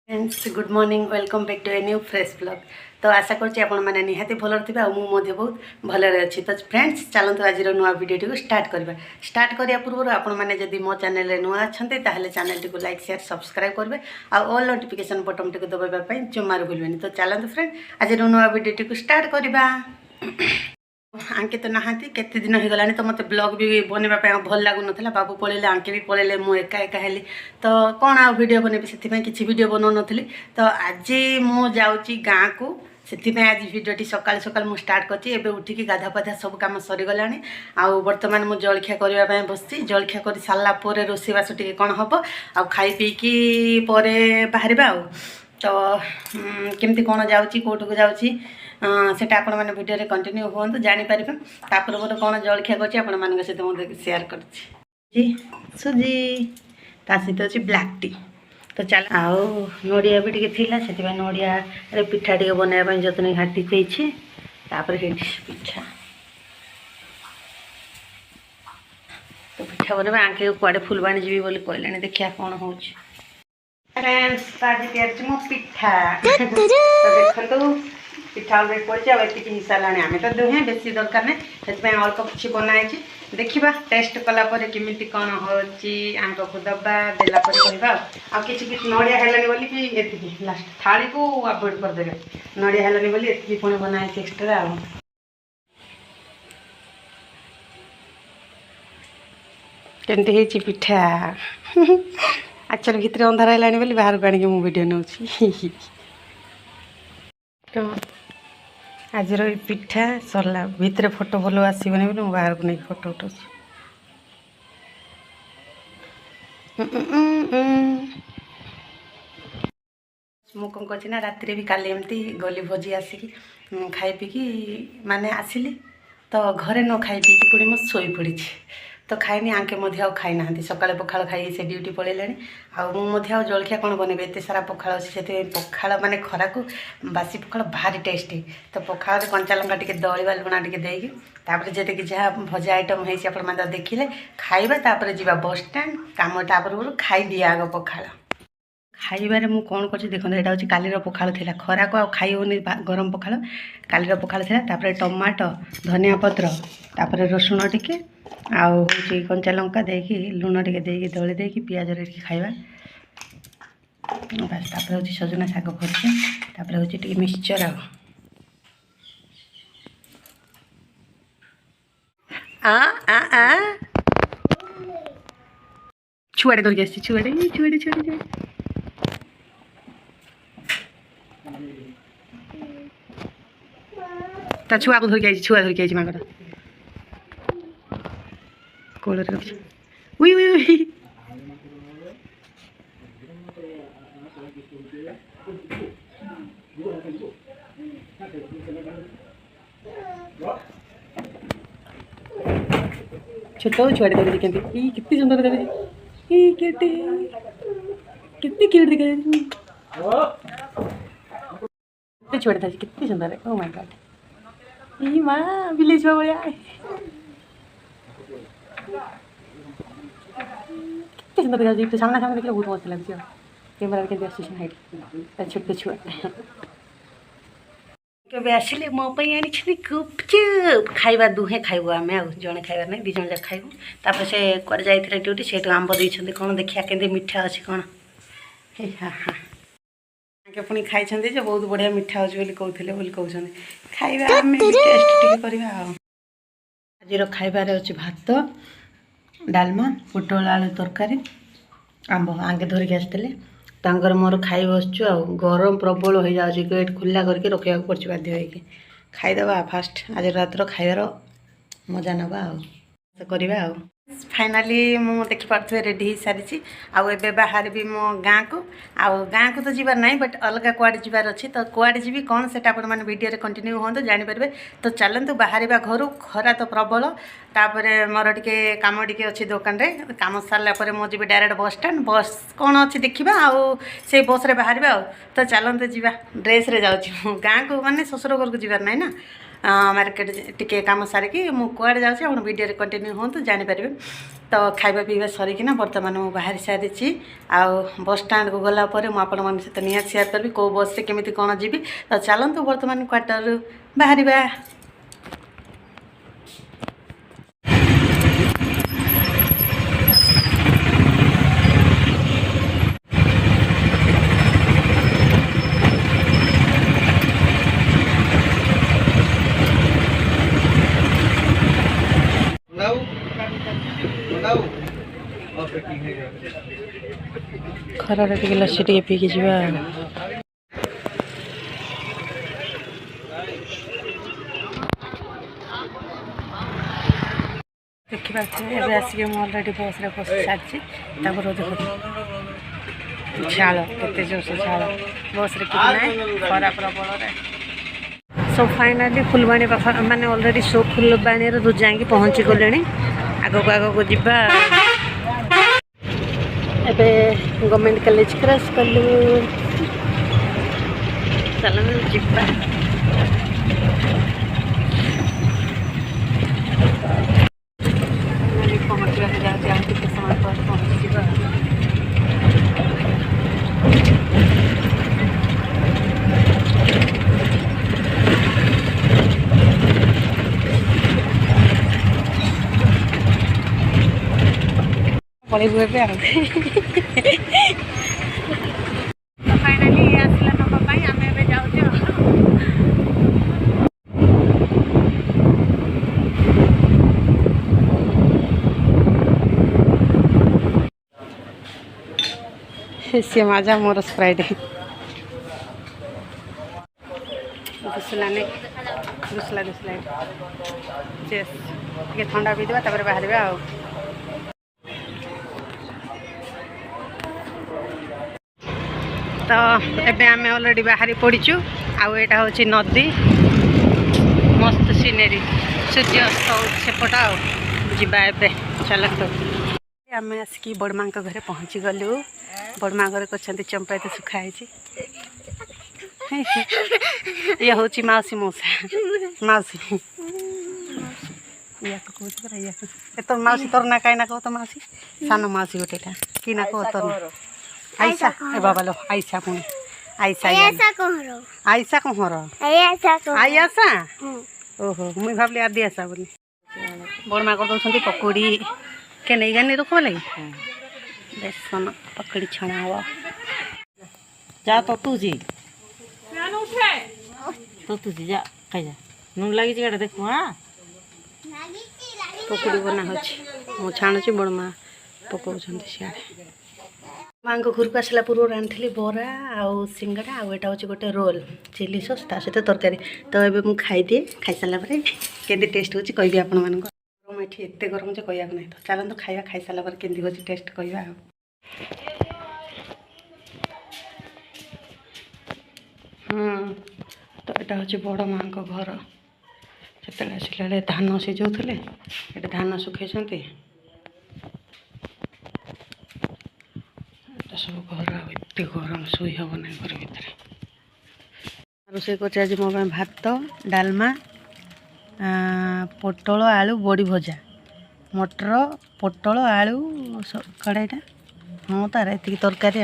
Friends good morning welcome back to a new fresh blog. तो आशा करछि आपण माने निहाती भल थे मुझे बहुत भलरे अच्छी। तो फ्रेंड्स चलते आज नुआ वीडियो स्टार्ट करवा। स्टार्ट करिया पूर्व आपण माने जदि मो चैनल रे नुआ अछंते ताहले चैनल टी को लाइक शेयर सब्सक्राइब करबे आ ऑल नोटिफिकेशन बटन टी को दबाइबा पई जमार भूलबेनी। तो चलते फ्रेंड आज नुआ वीडियो टी स्टार्ट करवा। आंके तो नहांती केते दिन हो गलानी तो मते ब्लॉग भी बनवा भल लागु नथला। बाबू पळेले आंके भी पळेले मु एका एका हेली तो कोन आ वीडियो बनेबी सेति किछि वीडियो बनो नथली। तो आज मु जाउची गाँ को सेति आज वीडियोटी सकाल सकाल मु स्टार्ट करछि। एबे उठिकी गाधा पाधा सब काम सरी गलानी। आ वर्तमान मु जलखिया करबा पय बसछि। जलखिया करि साला परे रोसी बास टिके कोन हबो आ खाई पी की परे बाहरबा। आ तो केमती कोन जाउची कोठो जाउची सेटा आपण माने वीडियो रे कंटिन्यू होंतु जानि परिबे। तापर मोर कोन जलखिया करछि आपण मानक सहित मु शेयर करछि जी सुजी ता सहित अछि ब्लैक टी। तो चल आओ नोडिया भी टिके थिला सेति बा नोडिया रे पिठा टिके बनाय पय जतने हाटी छैछि। तापर हे पिठा तो पिठा बनबा आंके कुआडे फुलबाणी जीवी बोली कहलेनी देखिया कोन होछि। फ्रेंड्स आज तैयार मो पिठा तो देखंतु पिठा अलरेडी पड़ी आती हिस्सा लाने आम तो दुहे बेसी दरकार नहीं से अल्प किसी बनाई देखा टेस्ट कलापर केमी कौन होंक को दबा देलापर कहवा आ कि नड़िया है बोली लास्ट थाली को अवॉइड करदे नड़िया है बोली ये पुणी बनाई एक्सट्रा केमती पिठा आचल भितर अंधार है बोली बाहर को आनिक मु वीडियो नौ तो आज पिठा सरला भितर फोटो भल आसबनी बोली मुझे बाहर को नहीं फोटो उठा मु कौन कर ना राति भी काली एमती गली भोजी आसिकी खाई पीकी माने आसिली तो घरे न खाई पीकी पुणी मो शोई पड़ी तो खाइनी आंके खाई ना सकाଳେ पखाल खाई से ड्यूटी पलैले आ जलखिया कौन बने एत सारा पखाल अच्छे से पखाल माने खरा को बासी पखाल भारी टेस्टी। तो पखाल कंचा लंका टे दलिवा लुणा टे देकी जैसे कि जहाँ भजा आइटम है देखिले खाइबा तापर जीवा बस स्टैंड काम तापर खाई दिया आग पखाल खाइबारे मु कौन कर देखो यहाँ हूँ कालीर पखाल थी खरा को खाई होनी गरम पखाल कालीर पखाल थी तापर टमाटो धनिया पत्र तापर रसुण टिके आउ कंचा लंका देकी लुण टिके देकी दली देकी पियाज रेडी खाइबा बस। तापर हूँ सजना शाग भरछे तापर हूँ टिके मिक्सचर आ छुआड़े धरिक आसी छुआड़े छुआड़े छुआड़े ता छुआ को धरिक आई छुआ धरिक आई मांगटा कोल रे उई उई उई छोटो छुआड़े धरिक केंती ई कितनी सुंदर देबे ई केटे कितनी क्यूट दिखे ते छुआड़े धरिक कितनी सुंदर है। ओ माय गॉड ई मां विलेज वाला कितने सुंदर दिखा सामना सामने देखले बहुत मस्त लगछ कैमरा के देखछ हाइट छोटे छुआ केबे आसिले मो पई आनी छी गुपचुप खाइबा दुहे खाइबो आमे आ जणे खाइबा नै दि जण जा खाइबो तापर से कर जाइथिले ड्यूटी सेटो आंब दै छथि कोन देखिया केंदे मीठा अछि कोन हे हा हा आके पुनी खाइ छथि जे बहुत बढ़िया मीठा अछि बोली कहउथिले बोली कहउछन खाइबा आमे टेस्ट टिके करबा आ आज रो खाइबा रे अछि भात डालमा पोटल आलू तरकारी आंब आगे धरिक आसते तांकर मोर खाई बसचु आ गरम प्रबल हो जाए गेट खुला करके रखा पड़े बाध्य हो खाईदे फास्ट आज रातर खाइबार मजा नवा करवा फाइनाली मु देखिपे रेडी हो सारी आबे बाहर भी मो गाँ को गाँ को तो जीवार ना बट अलग कुआड़े जीवार अच्छी तो कुआड़े जीवी कौन से मैंने वीडियो कंटिन्यू हूँ जानीपर। तो चलतु बाहर घर खरा तो प्रबल तापर मोर टे कम टे अच्छी दुकान रे कम सारापर मो जी डायरेक्ट बस स्टैंड बस कौन अच्छी देखा से बस रे बाहर तो चलते जीवा ड्रेस रे जाऊँ गाँ को माने ससुर घर को जीवार ना ना मार्केट टिके काम सारिकी मु कुआड़े जाऊँगी आप वीडियो कंटिन्यू हूँ जानीपारे। तो खाଇବା पीवा सरिकिना बर्तमान मुझे बाहर सारी आउ बस स्टाण्ड को गलापर मुझे सहित निहाती सेयार करी कौ बस से केमी कौन जी। तो चलतु बर्तमान क्वार्टर बाहर। खरार टे लस्सी टे पीकी जा देखा आसिक अलरेडी बस बस सारी झाड़ के जोर से झाड़ बस खरा प्रबल। सो फाइनाली फुलबाणी पाख मैंने अलरेडी सो फुलबाणी जाकि पहुँची गले आगक आगक जा एबे गवर्नमेंट कॉलेज क्रॉस कलु चल जा पहुँचा जाए के समय पर पहुँची पड़े हुए पे फाइनाली आसला नापी आम ए जाऊ सी मजा मोर स्प्राइट घुसला नहीं घुसला घुसला चेस टे ठंडा पी देवा बाहर आ तो एबे आम अलरेडी बाहरी पड़ीचु आउ एटा होची नदी मस्त सीनेरी सूर्य अस्त सेपट आवा ए चलतु आम आसिक बड़मा घरे पहुँची गलु बड़मा घर कर चंपा तो सुखाई ये हूँ मौसी मौसा मौसी या कह तो मौसी तोर ना कहीं ना कह तो मौसी सान मौसी गोटेटा कि ना कह तोर आयसा ए बाबा लो आयसा पुणी आयसा आयसा कहर आयसा ओहो मुई भावली आदि आशा बोली बड़मा कर दौरान पकोड़ी के नहीं गानी रख लगे बेसन पकड़ी छणा हवा जा तो तुझी जा खाई जा नून लगी गाड़ा देखु हाँ पकड़ी बना हो छाणुची बड़मा पकाउं सियाड़े माँ घर को आसला पूर्व रांधि बरा आउ सिंगड़ा आउ एटा हूँ गोटे रोल चिली सॉस ता सहित तरकारी। तो ये मुझे खाईदिए खाई सारा के टेस्ट हो कहि आपण मान गरम ये एत गरम जो कहना ना तो चलते खाଇବା खाई सारा के टेस्ट कहवा तो यहाँ हूँ बड़ माँ घर से आसला धान सीझौले ये धान सुखे सब घर एत गरम शोई हम ना घर भितर रोषे कर आज मो भात डालमा पोटल आलू बड़ी भजा मटर पोटल आलू कड़ाईटा हाँ तार ये तरकारी